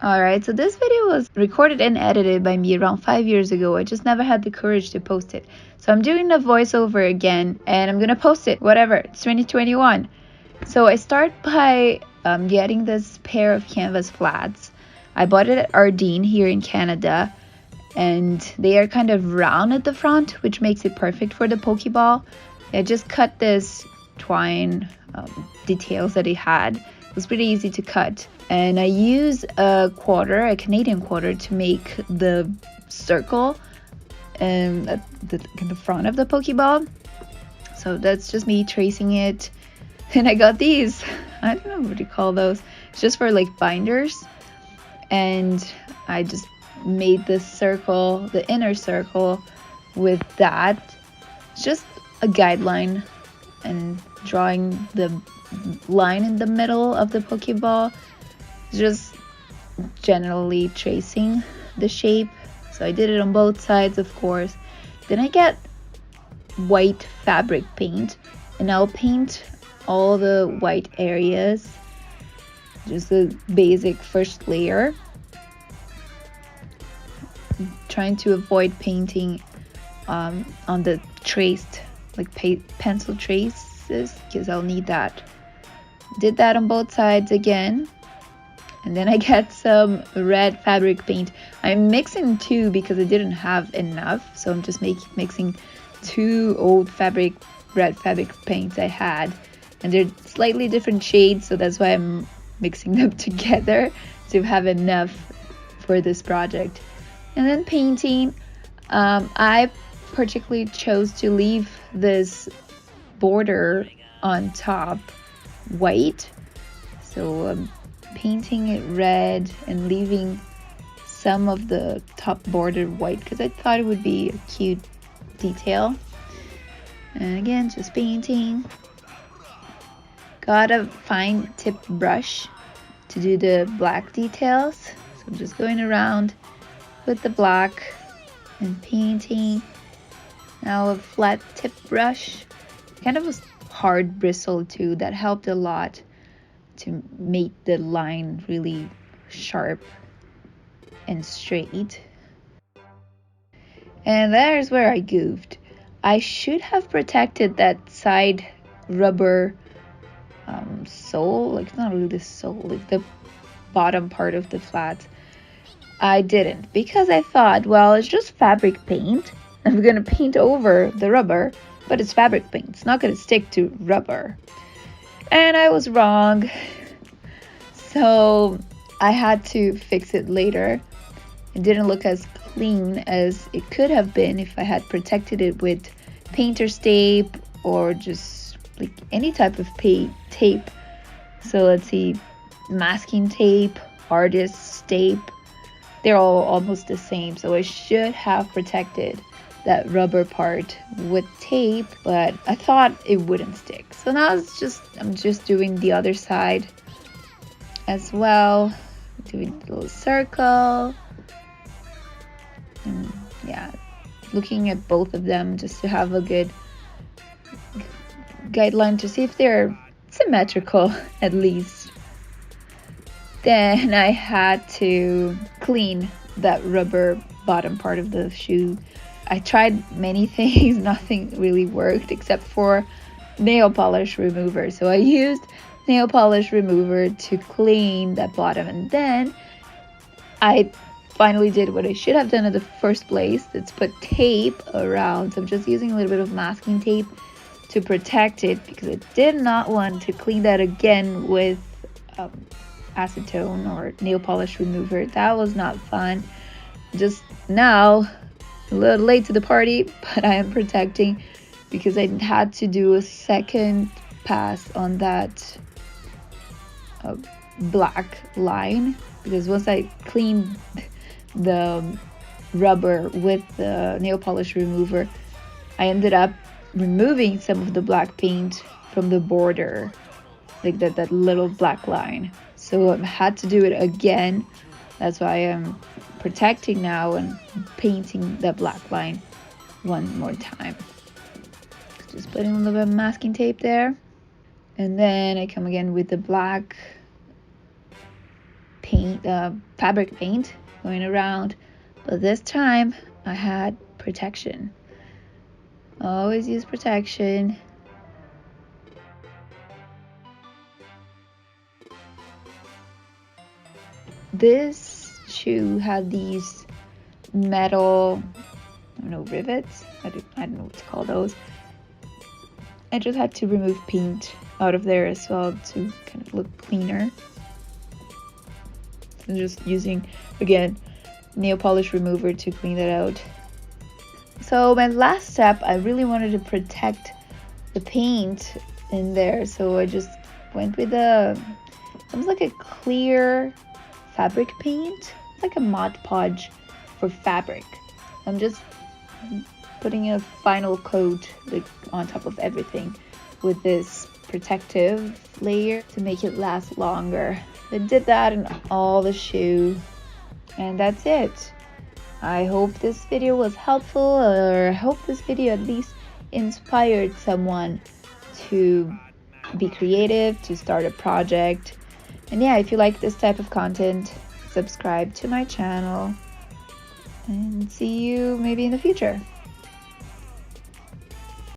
Alright, so this video was recorded and edited by me around 5 years ago. I just never had the courage to post it. So I'm doing the voiceover again and I'm gonna post it, whatever, it's 2021. So I start by getting this pair of canvas flats. I bought it at Ardene here in Canada and they are kind of round at the front, which makes it perfect for the Pokeball. I just cut this twine details that it had. It was pretty easy to cut. And I use a Canadian quarter, to make the circle at the front of the Pokeball. So that's just me tracing it. And I got these. I don't know what you call those. It's just for like binders. And I just made this circle, the inner circle, with that. It's just a guideline and drawing the line in the middle of the Pokeball. Just generally tracing the shape. So I did it on both sides, of course. Then I get white fabric paint and I'll paint all the white areas, just the basic first layer. I'm trying to avoid painting on the traced, like pencil traces, because I'll need that. Did that on both sides again. And then I get some red fabric paint. I'm mixing two because I didn't have enough. So I'm just mixing two old red fabric paints I had. And they're slightly different shades. So that's why I'm mixing them together to have enough for this project. And then painting. I particularly chose to leave this border on top white. So painting it red and leaving some of the top border white because I thought it would be a cute detail. And again, just painting. Got a fine tip brush to do the black details. So I'm just going around with the black and painting. Now a flat tip brush. Kind of a hard bristle too. That helped a lot to make the line really sharp and straight. And there's where I goofed. I should have protected that side rubber sole, like it's not really the sole, like the bottom part of the flat. I didn't because I thought, well, it's just fabric paint. I'm gonna paint over the rubber, but it's fabric paint. It's not gonna stick to rubber. And I was wrong. So I had to fix it later. It didn't look as clean as it could have been if I had protected it with painter's tape or just like any type of tape. So let's see, masking tape, artist's tape. They're all almost the same. So I should have protected that rubber part with tape, but I thought it wouldn't stick. So now I'm just doing the other side as well, doing a little circle. And yeah, looking at both of them just to have a good guideline to see if they're symmetrical at least. Then I had to clean that rubber bottom part of the shoe. I tried many things, nothing really worked except for nail polish remover. So I used nail polish remover to clean that bottom, and then I finally did what I should have done in the first place. It's put tape around. So I'm just using a little bit of masking tape to protect it because I did not want to clean that again with acetone or nail polish remover. That was not fun. Just now, a little late to the party, but I am protecting because I had to do a second pass on that black line, because once I cleaned the rubber with the nail polish remover, I ended up removing some of the black paint from the border, like that little black line. So I had to do it again. That's why I'm protecting now and painting the black line one more time. Just putting a little bit of masking tape there. And then I come again with the black paint, fabric paint going around, but this time I had protection. Always use protection. This shoe had these metal, I don't know, rivets. I don't know what to call those. I just had to remove paint out of there as well to kind of look cleaner. I'm just using, again, nail polish remover to clean that out. So my last step, I really wanted to protect the paint in there, so I just went with almost like a clear fabric paint. It's like a Mod Podge for fabric. I'm just putting a final coat like on top of everything with this protective layer to make it last longer. I did that in all the shoe, and that's it. I hope this video was helpful, or I hope this video at least inspired someone to be creative, to start a project. And yeah, if you like this type of content, subscribe to my channel, and see you maybe in the future.